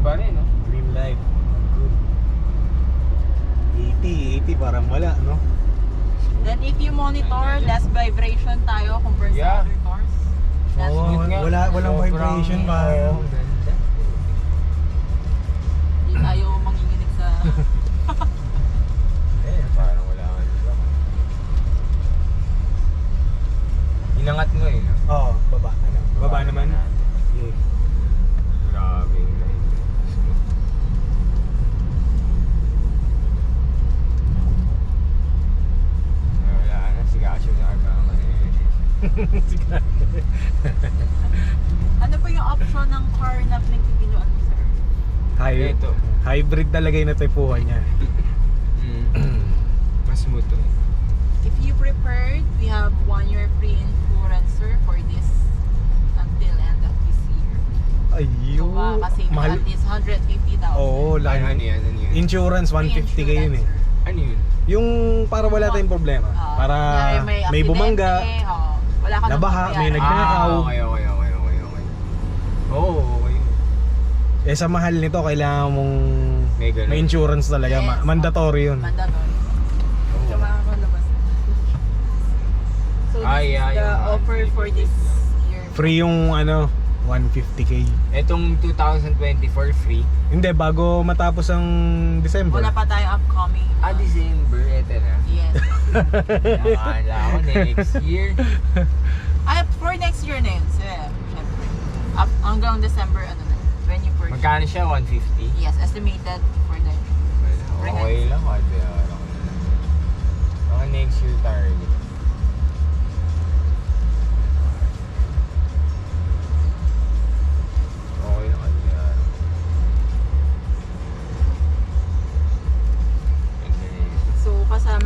pa rin, no? Green light. Good. 80 parang wala, no? Then if you monitor, less vibration tayo compared Yeah. sa other cars. Less Oo, nga. walang Sobrang- vibration pa. Oo, ganda. Hindi tayo manginginig sa... Parang wala ka nila. Inangat mo eh, no? Oo, baba. Ano? Baba naman. Yeah. Grabe yung line. Smooth. Wala na, sigasyo na agama eh. Ano po yung option ng car na pinagpipiluan mo, sir? Ito. Hybrid talaga yung natipuhan niya. Mas smooth to. If you preferred, we have 1 year free insurance, sir, for this until end of this year. Ayun. So, kasi Mahal. at least 150,000. Oo, laki. Ano yan? Ano yun? Insurance, 150k yun eh. Ano yun? Yung para wala tayong problema. Para may bumangga, wala ka nabaha, may nagnakaw. Okay. Oo, okay. Eh sa mahal nito, kailangan mong May ganun. may insurance talaga. Yes. Mandatory yun. Mandatory. So, makakalabas. So, this is the yung offer for this year. Free yung ano, 150k. Etong 2024 free. Hindi, bago matapos ang December. Wala pa tayong upcoming. December. Eto na. Yes. Akala ko next year. Ay, for next year na yun, sir. Siyempre. Up hanggang December, ano na, 21st. Magkano siya? 150? Yes, estimated for the Okay lang. Mga next year target.